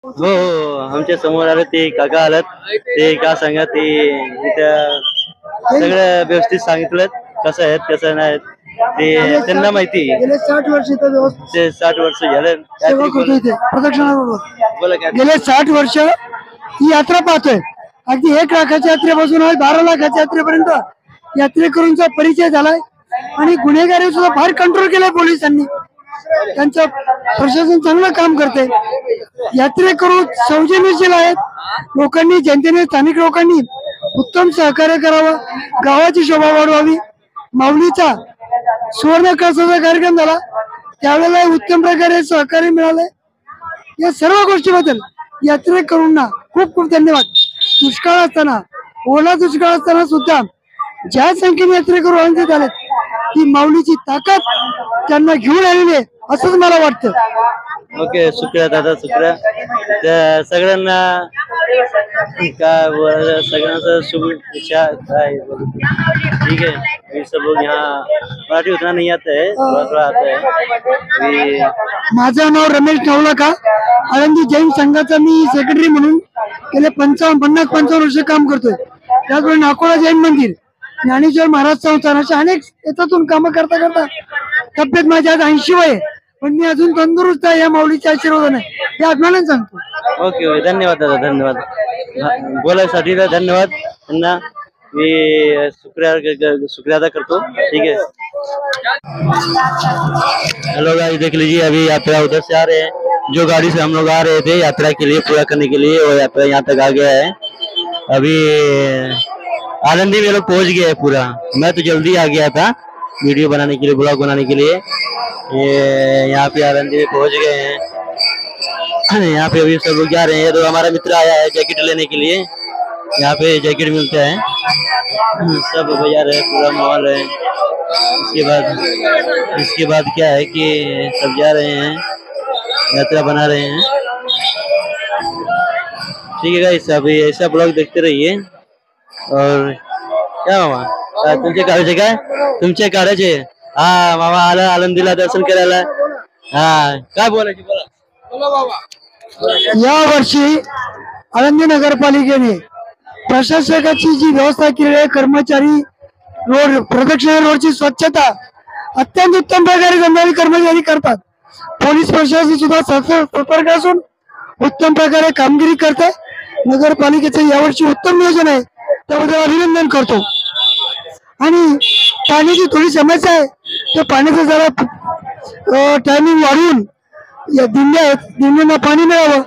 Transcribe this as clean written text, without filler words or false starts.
हो हो आमच्या समोर आलं ते काका आलात ते का सांगा ते इथं सगळं व्यवस्थित सांगितलं कसं आहेत कसं नाही ते त्यांना माहिती गेले 60 वर्ष इथं व्यवस्थित ते 60 वर्ष झालं सेवा करतो इथे प्रदक्षिणाबरोबर. बोला काय गेले 60 वर्ष ही यात्रा पाहतोय. अगदी 1 लाखाच्या यात्रेपासून 12 लाखाच्या यात्रेपर्यंत यात्रेकरूंचा परिचय झालाय आणि गुन्हेगारी सुद्धा फार कंट्रोल केलाय पोलिसांनी. त्यांचं प्रशासन चांगलं काम करते. यात्रेकरू संवेदनशील आहेत. लोकांनी जनतेने स्थानिक लोकांनी उत्तम सहकार्य करावं, गावाची शोभा वाढवावी. माऊलीचा सुवर्ण कळसाचा कार्यक्रम झाला त्यावेळेला उत्तम प्रकारे सहकार्य मिळालंय. या सर्व गोष्टीबद्दल यात्रेकरूंना खूप खूप धन्यवाद. दुष्काळ असताना ओला दुष्काळ असताना सुद्धा ज्या संख्येने यात्रेकरू आनंदित आलेत ती माऊलीची ताकद त्यांना घेऊन आलेली आहे असंच मला वाटतं. ओके शुक्रिया दादा शुक्रिया त्या सगळ्यांना काय सगळ्यांचं शुभेच्छा काय ठीक है. ये सब लोग यहाँ मराठी उतना नहीं आता है थोड़ा थोड़ा आता है अभी. माझं नाव रमेश नवलाका. आळंदी जैन संघाचा मी सेक्रेटरी म्हणून गेले 50 वर्ष काम करतोय. त्याचबरोबर नाकोळा जैन मंदिर, ज्ञानेश्वर महाराज संस्थान अशा अनेक याच्यातून कामं करता करता तब्येत माझी आज 80 वय आहे पण मी अजून तंदुरुस्त आहे या माऊलीच्या आशीर्वादाने हे अभिमानाने सांगतो. ओके ओके धन्यवाद दादा धन्यवाद बोलायसाठी धन्यवाद त्यांना मी शुक्रिया अदा करतो. ठीक है. हेलो गाइस देख लीजिए अभी यात्रा उधर से आ रहे हैं जो गाड़ी से हम लोग आ रहे थे यात्रा के लिए पूरा करने के लिए वो यात्रा यहाँ तक आ गया है. अभी आनंदी में लोग पहुंच गए हैं पूरा. मैं तो जल्दी आ गया था वीडियो बनाने के लिए ब्लॉग बनाने के लिए. ये यहाँ पे आनंदी में पहुंच गए हैं. यहाँ पे अभी सब लोग जा रहे हैं. तो हमारा मित्र आया है जैकेट लेने के लिए. यहाँ पे जैकेट मिलता है सब बाजार है पूरा मॉल है. इसके बाद क्या है कि सब जा रहे हैं यात्रा बना रहे हैं. ठीक है गाइस अभी ऐसा ब्लॉग देखते रहिए. और क्या मामा तुमचे काढायचे काय तुमचे काढायचे हा मामा आला आनंदीला दर्शन करायला. हा काय बोलायचे बोला. या वर्षी आळंदी नगरपालिकेने प्रशासकाची जी व्यवस्था केलेली आहे कर्मचारी रोड प्रदक्षिणा रोडची स्वच्छता अत्यंत उत्तम प्रकारे गंधारी कर्मचारी करतात. पोलीस प्रशासन सुद्धा सतर्क असून उत्तम प्रकारे कामगिरी करते. नगरपालिकेचे यावर्षी उत्तम नियोजन आहे त्याबद्दल अभिनंदन करतो. आणि पाण्याची थोडी समस्या आहे तर पाण्याचं जरा टायमिंग वाढवून या दिंड्यांना पाणी मिळावं